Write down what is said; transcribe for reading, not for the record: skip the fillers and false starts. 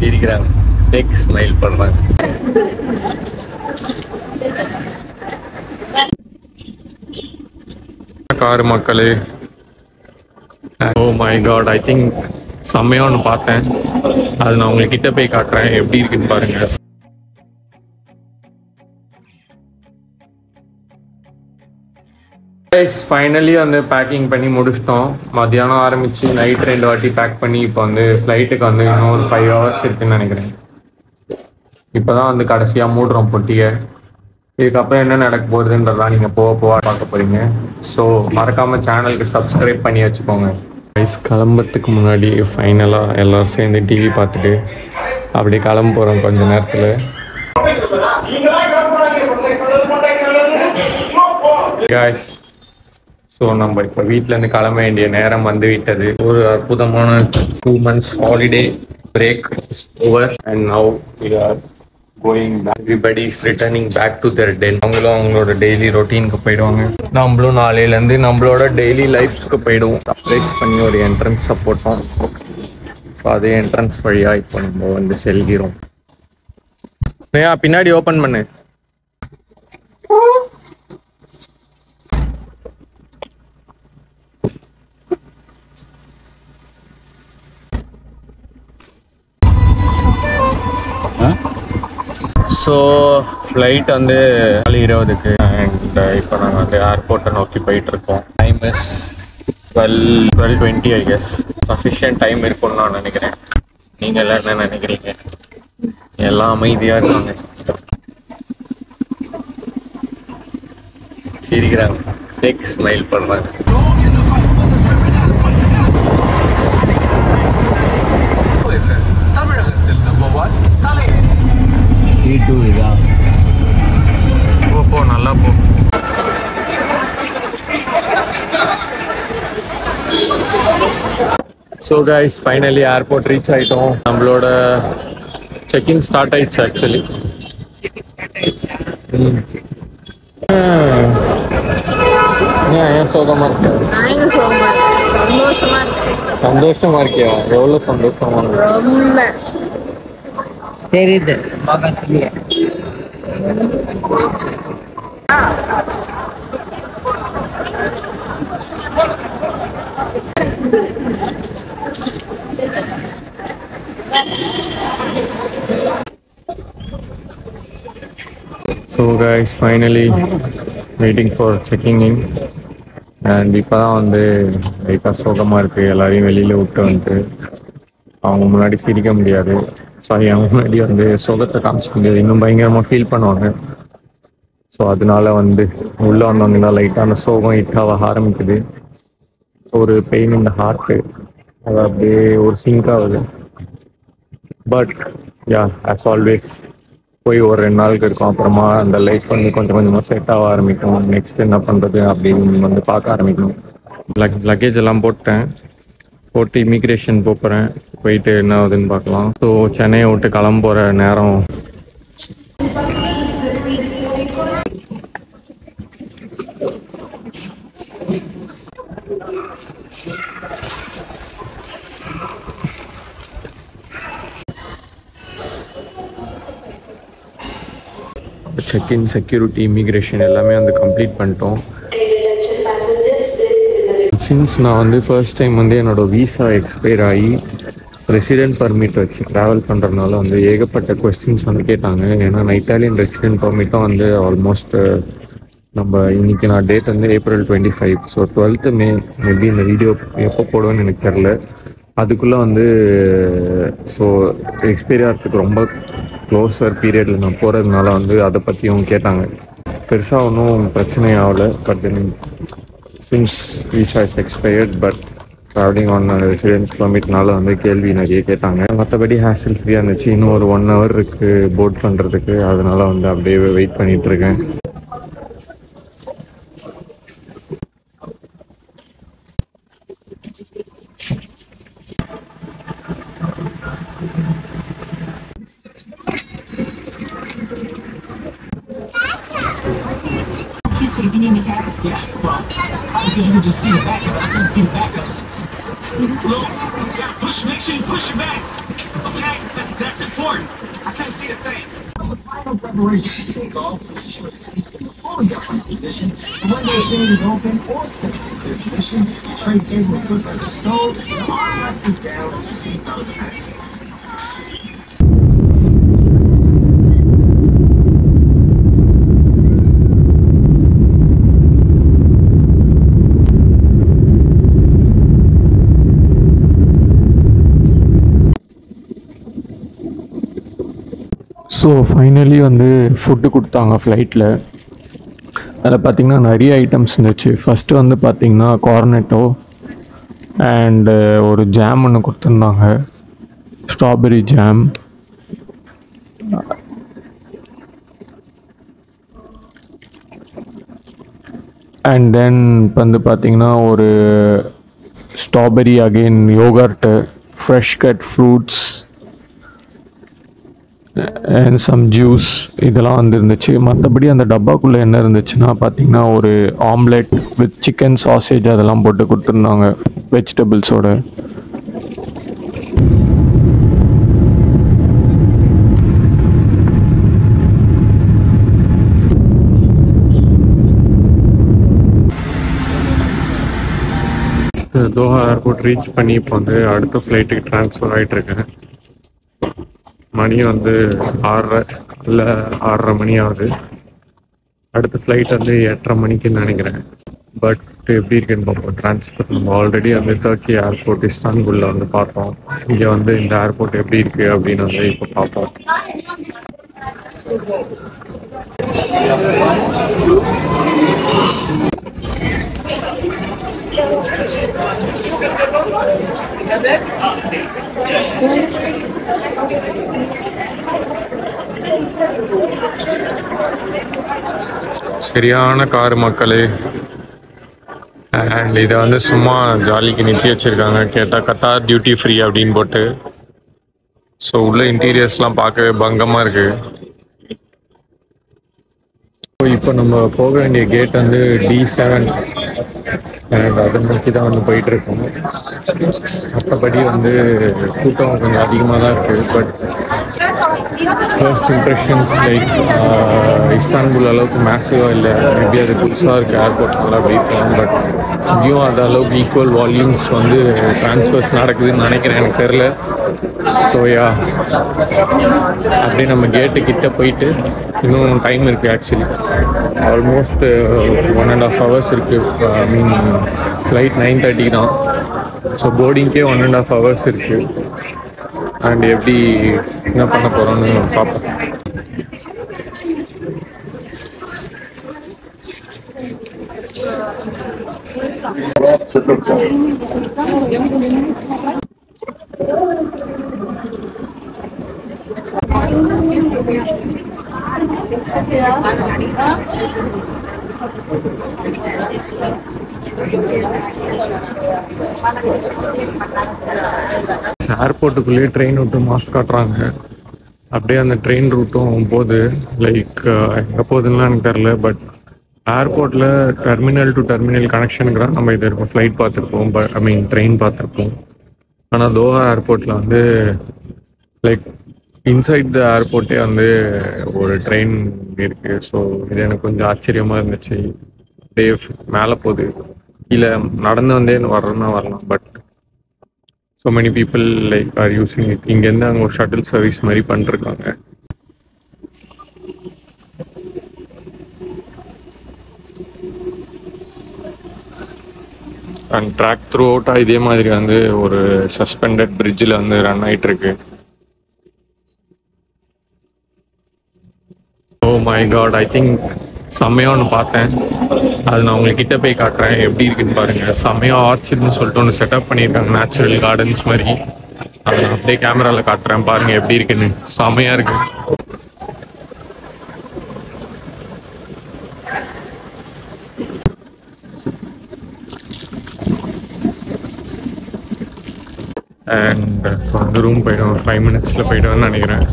சிரிக்கிறாங்க, fake smile பண்றாங்க. Car மக்களே, oh my God, I think செம்மையா ஒன்று பார்த்தேன். அது நான் உங்களுக்கு கிட்ட போய் காட்டுறேன், எப்படி இருக்குன்னு பாருங்க. ஃபைனலி வந்து பேக்கிங் பண்ணி முடிச்சிட்டோம். மத்தியானம் ஆரம்பிச்சு நைட் 2 வாட்டி பேக் பண்ணி இப்போ வந்து ஃப்ளைட்டுக்கு வந்து இன்னும் ஒரு 5 hours இருக்குன்னு நினைக்கிறேன். இப்போதான் வந்து கடைசியாக மூடுறோம் பொட்டியை. இதுக்கப்புறம் என்ன நடக்க போகுதுன்றதான் நீங்கள் போக பார்க்க போகிறீங்க. ஸோ மறக்காமல் சேனலுக்கு சப்ஸ்கிரைப் பண்ணி வச்சுக்கோங்க. ரைஸ் கிளம்புறதுக்கு முன்னாடி ஃபைனலாக எல்லோரும் சேர்ந்து டிவி பார்த்துட்டு அப்படியே கிளம்ப போகிறோம் கொஞ்ச நேரத்தில். காய்ஸ், ஸோ நம்ம இப்போ வீட்டிலேருந்து கிளம்ப வேண்டிய நேரம் வந்து விட்டது. ஒரு அற்புதமான 2 months holiday break is over and now we are going back. Everybody is returning back to their day. அவங்களும் அவங்களோட டெய்லி ரொட்டீனுக்கு போயிடுவாங்க. நம்மளும் நாளையிலேருந்து நம்மளோட டெய்லி லைஃப்ஸ்க்கு போயிடுவோம். அப்ளைஸ் பண்ணி ஒரு என்ட்ரன்ஸை போட்டோம். ஸோ அதே என்ட்ரன்ஸ் வழியாக இப்போ நம்ம வந்து செல்கிறோம். பின்னாடி ஓப்பன் பண்ணு. ஸோ ஃப்ளைட் வந்து 4:20 அண்ட் இப்போ நாங்கள் வந்து ஏர்போர்ட்டை நோக்கி போயிட்டுருக்கோம். Time is 12:20 I guess. Sufficient time இருக்குன்னு நான் நினைக்கிறேன். நீங்கள் எல்லாம் என்ன நினைக்கிறீங்க? எல்லாம் அமைதியாக இருக்காங்க, சிரிக்கிறாங்க, ஃபேக் ஸ்மைல் பண்ணுறாங்க. போ நல்லா போ. So guys, finally airport reach ஆகிட்டோம். நம்மளோட செக்கிங் ஸ்டார்ட் ஆயிடுச்சு ஆக்சுவலி. ஏன் சோகமா இருக்கு? சந்தோஷமா இருக்கியா? எவ்வளோ சந்தோஷமா இருக்கு தெரியுது. So guys, finally waiting for checking in. And இப்போ தான் வந்து லைட்டாக சோகமாக இருக்குது. எல்லாரையும் வெளியில் விட்டு வந்துட்டு அவங்க முன்னாடி சிரிக்க முடியாது. சாரி, அவங்க முன்னாடி வந்து சோகத்தை காமிச்சிக்க முடியாது. இன்னும் பயங்கரமாக ஃபீல் பண்ணுவாங்க. ஸோ அதனால வந்து உள்ளே வந்தவங்க தான் லைட்டாக அந்த சோகம் ஹிட்டாக ஆரம்பிக்குது. ஒரு பெயின் இந்த ஹார்ட்டு அது அப்படியே ஒரு சிங்க் ஆகுது. பட் யா, ஆஸ் ஆல்வேஸ் போய் ஒரு 2 நாளுக்கு இருக்கும். அப்புறமா அந்த லைஃப் வந்து கொஞ்சம் கொஞ்சமாக செட் ஆக ஆரம்பிக்கும். நெக்ஸ்ட் என்ன பண்ணுறது அப்படின்னு வந்து பார்க்க ஆரம்பிக்கணும். லக்கேஜ் எல்லாம் போட்டு இமிக்ரேஷன் போகிறேன். போயிட்டு என்ன ஆகுதுன்னு பார்க்கலாம். ஸோ சென்னையை விட்டு கிளம்ப போகிற நேரம். செக்இன், செக்யூரிட்டி, இமிக்ரேஷன் எல்லாமே வந்து கம்ப்ளீட் பண்ணிட்டோம். சின்ஸ் நான் வந்து ஃபர்ஸ்ட் டைம் வந்து என்னோடய வீசா எக்ஸ்பயர் ஆகி ரெசிடென்ட் பர்மிட் வச்சு ட்ராவல் பண்ணுறதுனால வந்து ஏகப்பட்ட கொஸ்டின்ஸ் வந்து கேட்டாங்க. ஏன்னா நான் இட்டாலியன் ரெசிடென்ட் பர்மிட்டும் வந்து ஆல்மோஸ்ட் நம்ம இன்றைக்கி நான் டேட் வந்து April 25. So 12th May maybe இந்த வீடியோ எப்போ போடுவேன்னு எனக்கு தெரில. அதுக்குள்ளே வந்து ஸோ எக்ஸ்பைரி ஆகிறதுக்கு ரொம்ப க்ளோஸர் பீரியடில் நான் போகிறதுனால வந்து அதை பற்றியும் கேட்டாங்க. பெருசாக ஒன்றும் பிரச்சனை ஆகலை. But then since visa is expired but travelling on residence பர்மிட்னால வந்து கேள்வி நிறைய கேட்டாங்க. மற்றபடி ஹேசல் ஃப்ரீயாக இருந்துச்சு. இன்னும் ஒரு 1 hour இருக்குது போட் பண்ணுறதுக்கு. அதனால வந்து அப்படியே வெயிட் பண்ணிகிட்ருக்கேன். Yeah, well, because you can just see the back of it. I can't see the back of it. Look, push, make sure you push it back. Okay, that's preparation to take off, make sure the seat pulling up in position, the window shade is open or set in good position, your tray table and footrest are stowed, the armrest is down, and the seatbelt is fastened. So finally வந்து food கொடுத்தாங்க ஃப்ளைட்டில். அதில் பார்த்திங்கன்னா நிறைய items இருந்துச்சு. First வந்து பார்த்திங்கன்னா Cornetto and ஒரு ஜாம் ஒன்று கொடுத்துருந்தாங்க, ஸ்ட்ராபெரி ஜாம். அண்ட் தென் வந்து பார்த்திங்கன்னா ஒரு strawberry again yogurt, fresh cut fruits and some juice இதெல்லாம் வந்து இருந்துச்சு. மற்றபடி அந்த டப்பாக்குள்ளே என்ன இருந்துச்சுன்னா பார்த்திங்கன்னா ஒரு ஆம்லெட் வித் சிக்கன் சாசேஜ் அதெல்லாம் போட்டு கொடுத்துருந்தாங்க வெஜிடபிள்ஸோட. தோஹா ஏர்போர்ட் ரீச் பண்ணி இப்போ வந்து அடுத்த ஃப்ளைட்டுக்கு ட்ரான்ஸ்ஃபர் ஆகிட்டுருக்கேன். மணி வந்து 6:30 மணி ஆகுது. அடுத்த ஃப்ளைட் வந்து 8:30 மணிக்குன்னு நினைக்கிறேன். பட் எப்படி இருக்குன்னு பார்ப்போம் ட்ரான்ஸ்ஃபர். நம்ம ஆல்ரெடி வந்து டர்க்கி ஏர்போர்ட் இஸ்தான்புல்ல வந்து பார்த்தோம். இங்கே வந்து இந்த ஏர்போர்ட் எப்படி இருக்குது அப்படின்னு வந்து இப்போ பார்ப்போம். சரியான கார் மக்களே. அண்ட் இதை வந்து சும்மா ஜாலிக்கு நிறுத்தி வச்சிருக்காங்க. கேட்டால் கத்தார் டியூட்டி ஃப்ரீ அப்படின்னு போட்டு. ஸோ உள்ள இன்டீரியர்ஸ்லாம் பார்க்கவே பங்கமாக இருக்கு. இப்போ நம்ம போக வேண்டிய கேட் வந்து D7 அண்ட் அதை நோக்கி தான் வந்து போயிட்டுருக்கோம். மற்றபடி வந்து கூட்டம் கொஞ்சம் அதிகமாக தான் இருக்குது. But first impressions like Istanbul அளவுக்கு மேசிவாக இல்லை. மேபி அது புதுசாக இருக்குது ஏர்போர்ட்னால அப்படி இருக்கலாம். பட் இங்கேயும் அது அளவுக்கு ஈக்குவல் வால்யூம்ஸ் வந்து ட்ரான்ஸ்ஃபர்ஸ் நடக்குதுன்னு நினைக்கிறேன், எனக்கு தெரில. ஸோ யா அப்படியே நம்ம கேட்டு கிட்ட போயிட்டு இன்னும் டைம் இருக்குது. ஆக்சுவலி ஆல்மோஸ்ட் 1.5 hours இருக்குது. ஐ மீன் ஃப்ளைட் 9:30 தான். ஸோ போர்டிங்க்கே 1.5 hours இருக்குது. அண்ட் எப்படி என்ன பண்ண போகிறோன்னு பார்ப்போம். ஏர்போர்ட்டுக்குள்ளேயே ட்ரெயின் விட்டு மாஸ்க் காட்டுறாங்க. அப்படியே அந்த ட்ரெயின் ரூட்டும் போகுது. லைக் எங்கே போகுதுன்னா எனக்கு தெரில. பட் ஏர்போர்ட்டில் டெர்மினல் டு டெர்மினல் கனெக்ஷனுக்கு தான் நம்ம இது இருக்கும் ஃப்ளைட் பார்த்துருப்போம். பட் ஐ மீன் ட்ரெயின் பார்த்துருப்போம். ஆனால் தோஹா ஏர்போர்ட்டில் வந்து லைக் இன்சைட் த ஏர்போர்ட்டே வந்து ஒரு ட்ரெயின் இருக்குது. ஸோ இது எனக்கு கொஞ்சம் ஆச்சரியமாக இருந்துச்சு. அப்படியே மேலே போகுது, கீழே நடந்து வந்தே வரணும்னா வரலாம். But so many people like are using it. இங்கேருந்து அங்கே ஒரு ஷட்டில் சர்வீஸ் மாதிரி பண்ணிருக்காங்க. அண்ட் ட்ராக் த்ரூ அவுட்டாக இதே மாதிரி வந்து ஒரு சஸ்பெண்டட் பிரிட்ஜில் வந்து ரன் ஆகிட்டு இருக்கு. Oh my God, I think செம்மையாக ஒன்று பார்த்தேன். அது நான் உங்களுக்கு கிட்ட போய் காட்டுறேன் எப்படி இருக்குன்னு பாருங்கள். செம்மையாக ஆர்ச்சிட்னு சொல்லிட்டு ஒன்று செட்டப் பண்ணியிருக்காங்க, நேச்சுரல் கார்டன்ஸ் மாதிரி. அதை நான் அப்படியே கேமராவில் காட்டுறேன் பாருங்கள் எப்படி இருக்குன்னு. செம்மையாக இருக்கு. அண்ட் வந்து ரூம் போய்டும், ஒரு 5 minutes போய்டுவேன்னு நினைக்கிறேன்.